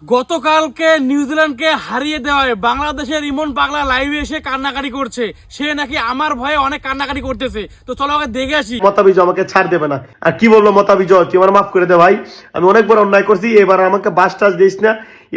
গতকালকে নিউজিল্যান্ডকে হারিয়ে দেওয়ায় বাংলাদেশের ইমন পাগলা লাইভে এসে কান্নাকাটি করছে। সে নাকি আমার ভয়ে অনেক কান্নাকাটি করতেছে। তো চলো ওকে দেখে আসি। মতা বিজয় আমাকে ছাড় দেবে না। আর কি বললো মতা বিজয়, তুই আমার মাফ করে দে ভাই, আমি অনেক বড় অন্যায় করছি, এবার আমাকে বাস টাস দিস না,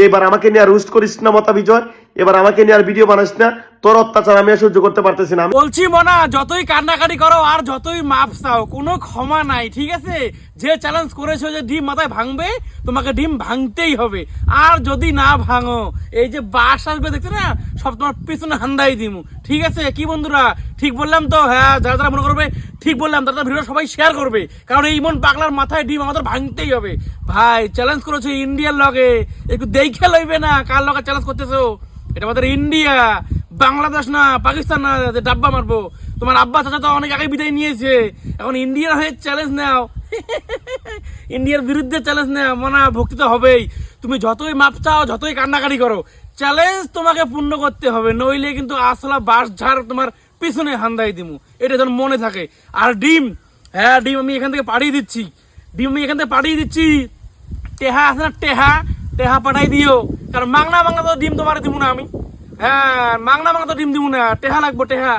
এবার আমাকে নিয়ে আর রুস্ট করিস না মতা বিজয়, এবার আমাকে নিয়ে আর ভিডিও বানাস না, তোর অত্যাচার আমি আর সহ্য করতে পারতেছি না। বলছি মনা, যতই কান্নাকাটি করো আর যতই মাপ চাও, কোনো ক্ষমা নাই, ঠিক আছে? যে চ্যালেঞ্জ করেছো যে ডিম মাথায় ভাঙবে, তোমাকে ডিম ভাঙতেই হবে। আর যদি না ভাঙো, এই যে বাস আসবে দেখছো না, সব তোমার পিছনে হান্দাই দিমু, ঠিক আছে? কি বন্ধুরা, ঠিক বললাম তো? হ্যাঁ, যারা যারা মনে করবে ঠিক বললাম, তারা ভিডিও সবাই শেয়ার করবে, কারণ এই ইমন পাগলার মাথায় ডিম আমাদের ভাঙতেই হবে। ভাই চ্যালেঞ্জ করেছো ইন্ডিয়ার লগে, একটু দেখে লইবে না কার লগে চ্যালেঞ্জ করতেছো। এটা আমাদের ইন্ডিয়া, বাংলাদেশ না, পাকিস্তান না যে ডাব্বা মারবো। তোমার আব্বা চাচা তো অনেক আগে বিদায় নিয়েছে, এখন ইন্ডিয়ার হয়ে চ্যালেঞ্জ নাও, ইন্ডিয়ার বিরুদ্ধে চ্যালেঞ্জ নাও। মনে ভক্তি তো হবেই। তুমি যতই মাপ চাও, যতই কান্নাকাটি করো, চ্যালেঞ্জ তোমাকে পূর্ণ করতে হবে, নইলে কিন্তু আসলা বাস ঝাড় তোমার পিছনে হান্দাই দিমু, এটা যেন মনে থাকে। আর ডিম, হ্যাঁ ডিম আমি এখান থেকে পাঠিয়ে দিচ্ছি, ডিম আমি এখান থেকে পাঠিয়ে দিচ্ছি। টেহা আছে না, টেহা টেহা পাঠাই দিও, কারণ মাংনা মাংনা তো ডিম তোমার দিব না আমি। হ্যাঁ, মাংনা মাংনা তো ডিম দিব না, টেহা লাগবো, টেহা।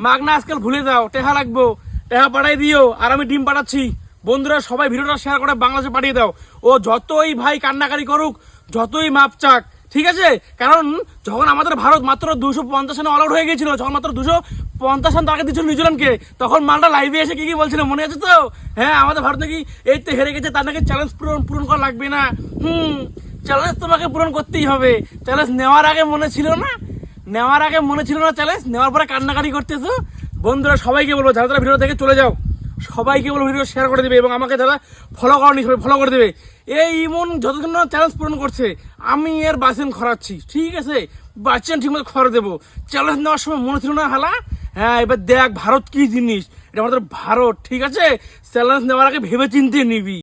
মাগনা আজকাল ভুলে যাও, টেহা লাগবো, টেহা পাঠাই দিও। আর আমি ডিম পাঠাচ্ছি। বন্ধুরা সবাই ভিডিওটা শেয়ার করে বাংলাদেশে পাঠিয়ে দাও। ও যতই ভাই কান্নাকারি করুক, যতই মাপ চাক, ঠিক আছে? কারণ যখন আমাদের ভারত মাত্র 250 রানে অল আউট হয়ে গেছিল, যখন মাত্র 250 রান তাকে দিচ্ছিল নিউজিল্যান্ডকে, তখন মালটা লাইভে এসে কি বলছিল মনে আছে তো? হ্যাঁ, আমাদের ভারত নাকি এই তো হেরে গেছে, তার নাকি চ্যালেঞ্জ পূরণ করা লাগবে না। চ্যালেঞ্জ তোমাকে পূরণ করতেই হবে। চ্যালেঞ্জ নেওয়ার আগে মনে ছিল না, নেওয়ার আগে মনে ছিল না, চ্যালেঞ্জ নেওয়ার পরে কান্নাকাটি করতেছো। বন্ধুরা সবাইকে বলবো, যারা যারা ভিডিও দেখে চলে যাও, সবাইকে বলবো ভিডিও শেয়ার করে দেবে, এবং আমাকে যারা ফলো করেনি সবাই ফলো করে দেবে। এই ইমন যতক্ষণ না চ্যালেঞ্জ পূরণ করছে, আমি এর বাসেন খরাচ্ছি, ঠিক আছে? বাচ্চেন ঠিক মতো খরা দেবো। চ্যালেঞ্জ নেওয়ার সময় মনে ছিল না হালা? হ্যাঁ, এবার দেখ ভারত কি জিনিস, এটা আমাদের ভারত, ঠিক আছে? চ্যালেঞ্জ নেওয়ার আগে ভেবে চিন্তে নিবি।